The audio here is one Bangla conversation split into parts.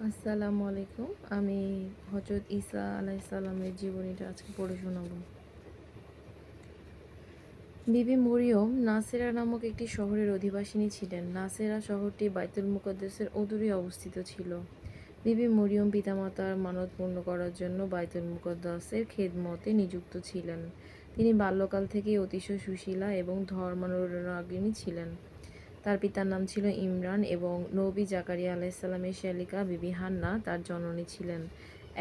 আসসালামু আলাইকুম। আমি হজরত ঈসা আলাইহিস সালামের জীবনীটা আজকে পড়ে শোনাবো। বিবি মরিয়ম নাসেরা নামক একটি শহরের অধিবাসিনী ছিলেন। নাসেরা শহরটি বাইতুল মুকাদ্দাসের অদূরে অবস্থিত ছিল। বিবি মরিয়ম পিতামাতার মানত পূর্ণ করার জন্য বাইতুল মুকাদ্দাসের খেদমতে নিযুক্ত ছিলেন। তিনি বাল্যকাল থেকেই অতিশয় সুশীলা এবং ধর্মানুরাগিণী ছিলেন। তার পিতার নাম ছিল ইমরান এবং নবী জাকারিয়া আলাইহিসসালামের শ্যালিকা বিবি হান্না তার জননী ছিলেন।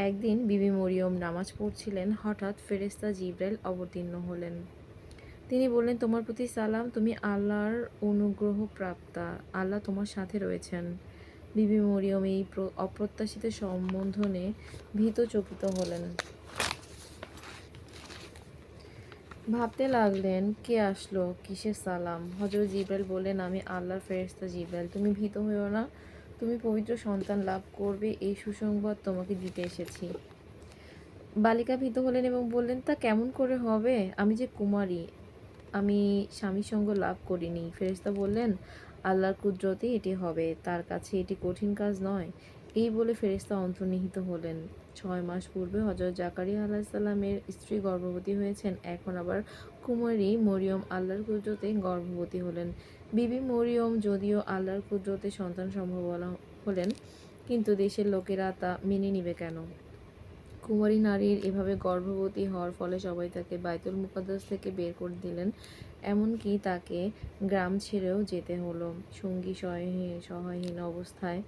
একদিন বিবি মরিয়ম নামাজ পড়ছিলেন, হঠাৎ ফেরেশতা জিবরাইল অবতীর্ণ হলেন। তিনি বললেন, তোমার প্রতি সালাম, তুমি আল্লাহর অনুগ্রহ প্রাপ্তা, আল্লাহ তোমার সাথে রয়েছেন। বিবি মরিয়ম এই অপ্রত্যাশিত সম্বোধনে ভীত চকিত হলেন। ভাবতে লাগলেন, কে আসলো, কিসের সালাম। হযরত জিবরাইল বললেন, আমি আল্লাহর ফেরেশতা জিবরাইল। তুমি ভীত হইও না, তুমি পবিত্র সন্তান লাভ করবে, এই সুসংবাদ তোমাকে দিতে এসেছি। বালিকা ভীত হলেন এবং বললেন, তা কেমন করে হবে? আমি যে কুমারী, আমি স্বামী সঙ্গ লাভ করিনি। ফেরেশতা বললেন, আল্লাহর কুদরতে এটি হবে, তার কাছে এটি কঠিন কাজ নয়। এই বলে ফেরেশতা অন্তর্হিত হলেন। 6 মাস পূর্বে হযরত জাকারিয়া আলাইহিসসালামের স্ত্রী গর্ভবতী হয়েছেন, এখন আবার কুমারী মরিয়ম আল্লাহর কুদরতে গর্ভবতী হলেন। বিবি মরিয়ম যদিও আল্লাহর কুদরতে সন্তান সম্ভবা হলেন, কিন্তু দেশের লোকেরা তা মেনে নিবে কেন? কুমারী নারীর এভাবে গর্ভবতী হওয়ার ফলে সবাই তাকে বাইতুল মুকাদ্দাস থেকে বের করে দিলেন, এমনকি তাকে গ্রাম ছেড়েও যেতে হলো। সঙ্গী সহায়হীন অবস্থায়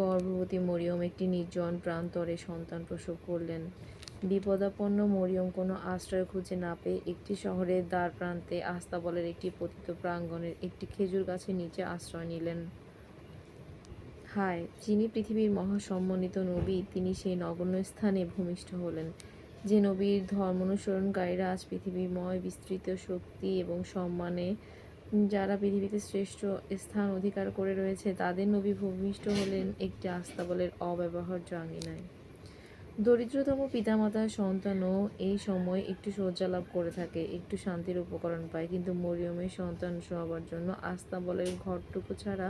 গর্ভবতী মরিয়ম একটি নির্জন প্রান্তরে সন্তান প্রসব করলেন। বিপদাপন্ন মরিয়ম কোনো আশ্রয় খুঁজে না পেয়ে একটি শহরের দ্বার প্রান্তে আস্তাবলের একটি পতিত প্রাঙ্গণের একটি খেজুর গাছের নিচে আশ্রয় নিলেন। হায়, যিনি পৃথিবীর মহাসম্মানিত নবী, তিনি সেই নগণ্য স্থানে ভূমিষ্ঠ হলেন, যে নবীর ধর্মানুসরণকারীরা আজ পৃথিবীময় বিস্তৃত শক্তি এবং সম্মানে যারা পৃথিবীতে শ্রেষ্ঠ স্থান অধিকার করে রয়েছে, তাদের নবী ভূমিষ্ঠ হলেন একটি আস্তাবলের অব্যবহার্য আঙিনায়। দরিদ্রতম পিতামাতার সন্তানও এই সময় একটু শয্যা লাভ করে থাকে, একটু শান্তির উপকরণ পায়, কিন্তু মরিয়মের সন্তান হবার জন্য আস্তাবলের ঘরটুকু ছাড়া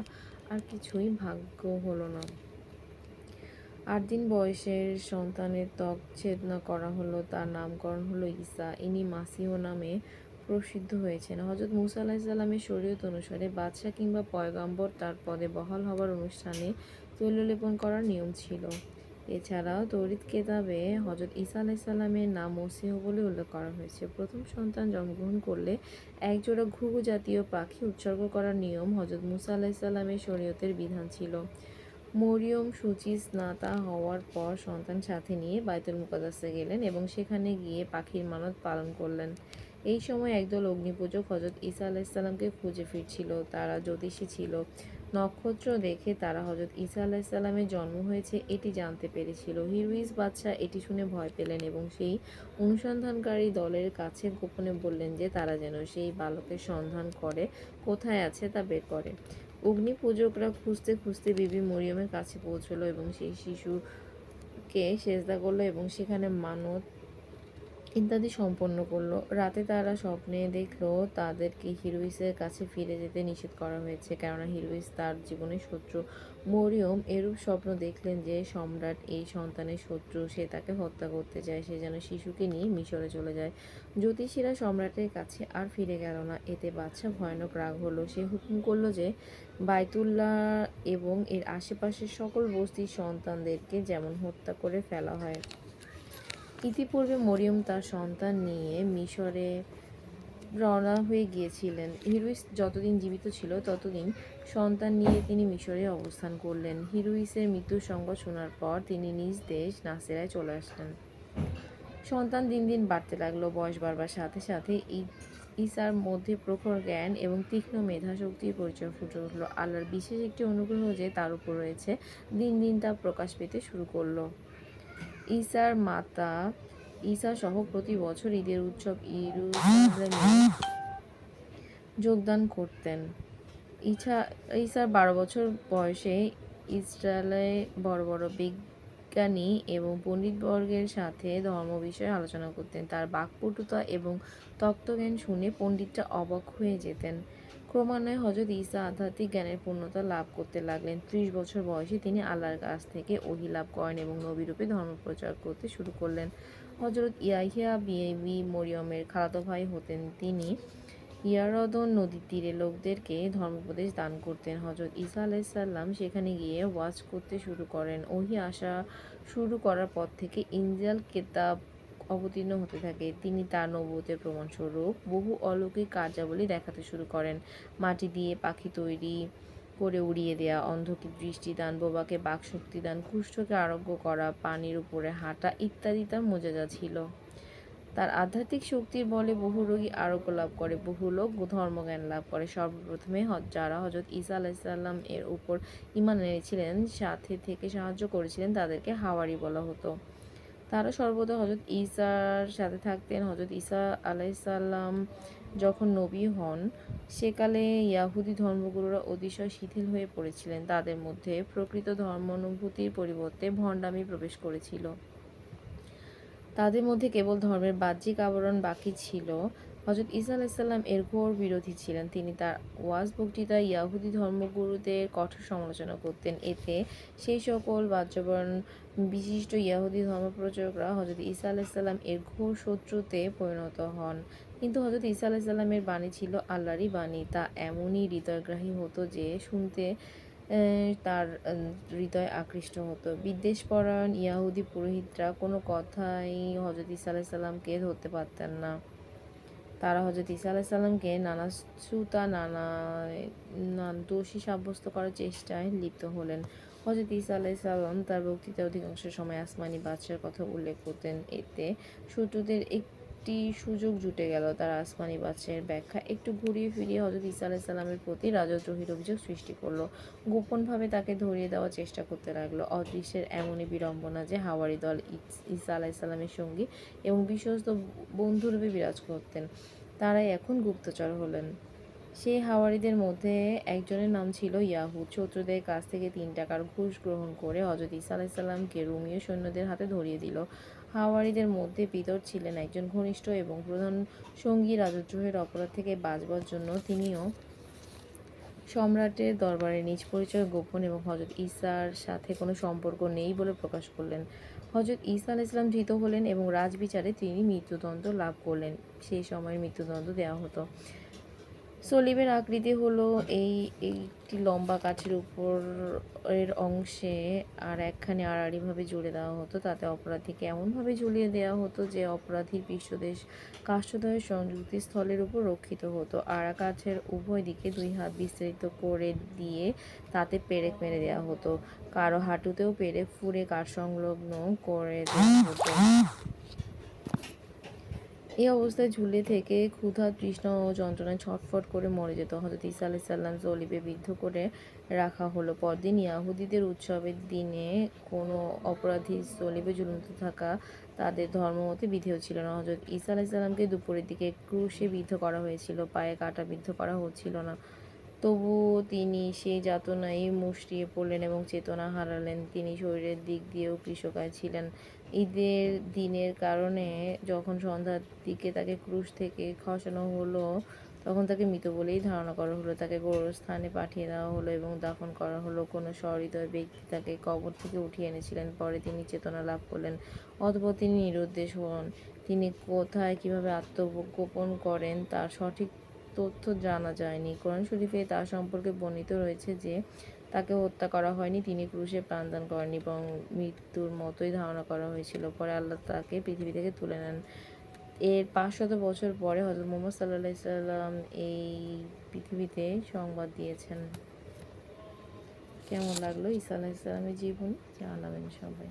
আর কিছুই ভাগ্য হলো না। 8 দিন বয়সের সন্তানের ত্বক ছেদনা করা হলো, তার নামকরণ হলো ঈসা। ইনি মাসিহ নামে প্রসিদ্ধ হয়েছেন। হযরত মুসা আলাইহিসসালামের শরীয়ত অনুসারে বাদশাহ কিংবা পয়গম্বর তার পদে বহাল হবার অনুষ্ঠানে তৈল লেপন করার নিয়ম ছিল। এছাড়াও তৌরিত কেতাবে হযরত ঈসা আলাইহিসসালামের নাম মসীহ বলে উল্লেখ করা হয়েছে। প্রথম সন্তান জন্মগ্রহণ করলে একজোড়া ঘুঘু জাতীয় পাখি উৎসর্গ করার নিয়ম হযরত মুসা আলাইহিসসালামের শরীয়তের বিধান ছিল। মরিয়ম শুচি স্নাতা হওয়ার পর সন্তান সাথে নিয়ে বাইতুল মুকাদ্দাসে গেলেন এবং সেখানে গিয়ে পাখির মানত পালন করলেন। এই সময় একদল অগ্নিপূজক হযরত ঈসা আলাইহিসসালামকে খুঁজে ফিরছিল। তারা জ্যোতিষী ছিল। নক্ষত্র দেখে তারা হযরত ঈসা আলাইহিসসালামের জন্ম হয়েছে এটি জানতে পেরেছিল। হিরুইস বাদশাহ এটি শুনে ভয় পেলেন এবং সেই অনুসন্ধানকারী দলের কাছে গোপনে বললেন যে তারা যেন সেই বালকের সন্ধান করে কোথায় আছে তা বের করে। অগ্নিপূজকরা খুঁজতে খুঁজতে বিবি মরিয়মের কাছে পৌঁছলো এবং সেই শিশুকে সেজদা করলো এবং সেখানে মানত ইত্যাদি সম্পন্ন করলো। রাতে তারা স্বপ্নে দেখলো তাদেরকে হিরুইসের কাছে ফিরে যেতে নিষেধ করা হয়েছে, কেননা হিরুইস তার জীবনের শত্রু। মরিয়ম এরূপ স্বপ্ন দেখলেন যে সম্রাট এই সন্তানের শত্রু, সে তাকে হত্যা করতে চায়, সে যেন শিশুকে নিয়ে মিশরে চলে যায়। জ্যোতিষীরা সম্রাটের কাছে আর ফিরে গেল না। এতে বাদশাহ ভয়ানক রাগ হলো। সে হুকুম করলো যে বাইতুল্লাহ এবং এর আশেপাশের সকল বস্তির সন্তানদেরকে যেমন হত্যা করে ফেলা হয়। ইতিপূর্বে মরিয়ম তার সন্তান নিয়ে মিশরে রওনা হয়ে গিয়েছিলেন। হিরুইস যতদিন জীবিত ছিল ততদিন সন্তান নিয়ে তিনি মিশরে অবস্থান করলেন। হিরুইসের মৃত্যুর সংবাদ শোনার পর তিনি নিজ দেশ নাসেরায় চলে আসলেন। সন্তান দিন দিন বাড়তে লাগলো। বয়স বাড়বার সাথে সাথে ঈসার মধ্যে প্রখর জ্ঞান এবং তীক্ষ্ণ মেধা শক্তির পরিচয় ফুটে উঠল। আল্লাহর বিশেষ একটি অনুগ্রহ যে তার উপর রয়েছে, দিন দিন তা প্রকাশ পেতে শুরু করলো। ঈসার মাতা ঈসা সহ প্রতি বছর ঈদের উৎসব ইয়েরুশালেমে যোগদান করতেন। ঈসার 12 বছর বয়সে ইসরায়েলে বড় বড় বিজ্ঞানী এবং পণ্ডিতবর্গের সাথে ধর্ম বিষয়ে আলোচনা করতেন। তার বাকপটুতা এবং তত্ত্বজ্ঞান শুনে পণ্ডিতরা অবাক হয়ে যেতেন। ক্রমান্বয়ে হযরত ঈসা আধ্যাত্মিক জ্ঞানের পূর্ণতা লাভ করতে লাগলেন। ৩০ বছর বয়সে তিনি আল্লাহর কাছ থেকে ওহী লাভ করেন এবং নবীরূপে ধর্ম প্রচার করতে শুরু করলেন। হযরত ইয়াহইয়া বিবি মরিয়মের খালাতো ভাই হতেন। তিনি ইয়ারদন নদীর তীরে লোকদেরকে ধর্মোপদেশ দান করতেন। হযরত ঈসা আলাইহিসসালাম সেখানে গিয়ে ওয়াজ করতে শুরু করেন। ওহী আসা শুরু করার পর থেকে ইনজিল কেতাব অবতীর্ণ হতে থাকে। তিনি তার নবুয়তের প্রমাণস্বরূপ বহু অলৌকিক কার্যাবলী দেখাতে শুরু করেন। মাটি দিয়ে পাখি তৈরি করে উড়িয়ে দেয়া, অন্ধকে দৃষ্টিদান, বোবাকে বাকশক্তি দান, কুষ্ঠকে আরোগ্য করা, পানির উপরে হাঁটা ইত্যাদি তার মুজিজা ছিল। তার আধ্যাত্মিক শক্তির বলে বহু রোগী আরোগ্য লাভ করে, বহু লোক ধর্মজ্ঞান লাভ করে। সর্বপ্রথমে যারা হযরত ঈসা আলাইহিসসালাম এর উপর ঈমান এনেছিলেন, সাথে থেকে সাহায্য করেছিলেন, তাদেরকে হাওয়ারি বলা হতো। তারা সর্বদা হযরত ঈসার সাথে থাকতেন। হযরত ঈসা আলাইহিসসালাম যখন নবী হন, সেকালে ইয়াহুদী ধর্মগুরুরা অতিশয় শিথিল হয়ে পড়েছিলেন। তাদের মধ্যে প্রকৃত ধর্মানুভূতির পরিবর্তে ভণ্ডামি প্রবেশ করেছিল। তাদের মধ্যে কেবল ধর্মের বাহ্যিক আবরণ বাকি ছিল। হযরত ঈসা আলাইহিসসালাম এর ঘোর বিরোধী ছিলেন। তিনি তার ওয়াজ বক্তৃতায় ইয়াহুদী ধর্মগুরুদের কঠোর সমালোচনা করতেন। এতে সেই সকল বাহ্যাবরণ বিশিষ্ট ইয়াহুদী ধর্মপ্রচারকরা হযরত ঈসা আলাইহিসসালাম এর ঘোর শত্রুতে পরিণত হন। কিন্তু হযরত ঈসা আলাইহিসসালামের বাণী ছিল আল্লাহরই বাণী। তা এমনই হৃদয়গ্রাহী হতো যে শুনতে তার হৃদয় আকৃষ্ট হতো। বিদ্বেষপরায়ণ ইয়াহুদী পুরোহিতরা কোনো কথাই হযরত ঈসা আলাইহিসসালামকে ধরতে পারতেন না। তারা হযরত ঈসা আলাইহিসসালামকে নানা ছুতা দোষী সাব্যস্ত করার চেষ্টায় লিপ্ত হলেন। হযরত ঈসা আলাইহিসসালাম তার বক্তৃতায় অধিকাংশ সময় আসমানি বাদশার কথা উল্লেখ করতেন। এতে শত্রুদের একটি সুযোগ জুটে গেল। তারা আসমানি বাদশাহের ব্যাখ্যা একটু ঘুরিয়ে ফিরিয়ে হযরত ঈসা আলাইহিসসালামের প্রতি রাজদ্রোহীর অভিযোগ সৃষ্টি করল। গোপনভাবে তাকে ধরিয়ে দেওয়ার চেষ্টা করতে লাগল। অদৃশ্যের এমনই বিড়ম্বনা যে হাওয়ারী দল ঈসা আলাইহিসসালামের সঙ্গী এবং বিশ্বস্ত বন্ধুরূপে বিরাজ করতেন, তারাই এখন গুপ্তচর হলেন। সেই হাওয়ারীদের মধ্যে একজনের নাম ছিল ইয়াহুদ। শত্রুদের কাছ থেকে ৩ টাকার ঘুষ গ্রহণ করে হযরত ঈসা আলাইহিসসালামকে রোমীয় সৈন্যদের হাতে ধরিয়ে দিল। হাওয়ারীদের মধ্যে পিতর ছিলেন একজন ঘনিষ্ঠ এবং প্রধান সঙ্গী। রাজদ্রোহের অপরাধ থেকে বাঁচবার জন্য তিনিও সম্রাটের দরবারে নিজ পরিচয় গোপন এবং হযরত ঈসার সাথে কোনো সম্পর্ক নেই বলে প্রকাশ করলেন। হযরত ঈসা আলাইহিসসালাম ধৃত হলেন এবং রাজবিচারে তিনি মৃত্যুদণ্ড লাভ করলেন। সেই সময়ের মৃত্যুদণ্ড দেওয়া হতো। সলিবের আকৃতি হলো একটি লম্বা কাঠের উপরের অংশে আর একখানে আড়াআড়িভাবে জুড়ে দেওয়া হতো। তাতে অপরাধীকে এমনভাবে ঝুলিয়ে দেওয়া হতো যে অপরাধীর পৃষ্ঠদেশ কাষ্ঠদ্বয়ের সংযুক্তি স্থলের উপর রক্ষিত হতো। আড়া কাঠের উভয় দিকে 2 হাত বিস্তৃত করে দিয়ে তাতে পেরেক মেরে দেওয়া হতো। কারো হাঁটুতেও পেরেক ফুঁড়ে কাঠ সংলগ্ন করে দেওয়া হতো। এই অবস্থায় ঝুলে থেকে ক্ষুধা, তৃষ্ণা ও যন্ত্রণায় ছটফট করে মরে যেত। হযরত ঈসা আলাইহিসসালাম সলিবে বিদ্ধ করে রাখা হলো। পরদিন ইয়াহুদীদের উৎসবের দিনে কোনো অপরাধী সলিবে ঝুলন্ত থাকা তাদের ধর্মমতে বিধেয় ছিল না। হযরত ঈসা আলাইহিসসালামকে দুপুরের দিকে ক্রুশে বিদ্ধ করা হয়েছিল। পায়ে কাঁটা বিদ্ধ করা হচ্ছিল না। তবুও তিনি সেই যাতনায় মুষড়িয়ে পড়লেন এবং চেতনা হারালেন। তিনি শরীরের দিক দিয়েও কৃশকায় ছিলেন। ঈদের দিনের কারণে যখন সন্ধ্যার দিকে তাকে ক্রুশ থেকে খসানো হলো, তখন তাকে মৃত বলেই ধারণা করা হলো। তাকে গোরস্থানে পাঠিয়ে দেওয়া হলো এবং দাফন করা হলো। কোনো সহৃদয় ব্যক্তি তাকে কবর থেকে উঠিয়ে এনেছিলেন। পরে তিনি চেতনা লাভ করলেন। অতঃপর তিনি নিরুদ্দেশ হন। তিনি কোথায় কিভাবে আত্মগোপন করেন তার সঠিক তথ্য জানা যায়নি। কোরআন শরীফে তার সম্পর্কে বর্ণিত রয়েছে যে তাকে হত্যা করা হয়নি, তিনি ক্রুশে প্রাণদান করেননি, বরং মৃত্যুর মতোই ধারণা করা হয়েছিল। পরে আল্লাহ তাকে পৃথিবী থেকে তুলে নেন। এর 500 বছর পরে হযরত মুহাম্মদ সাল্লাল্লাহু আলাইহি ওয়াসাল্লাম এই পৃথিবীতে সংবাদ দিয়েছেন। কেমন লাগলো ঈসা আলাইহিস সালামের জীবনী? জানাবেন সবাই।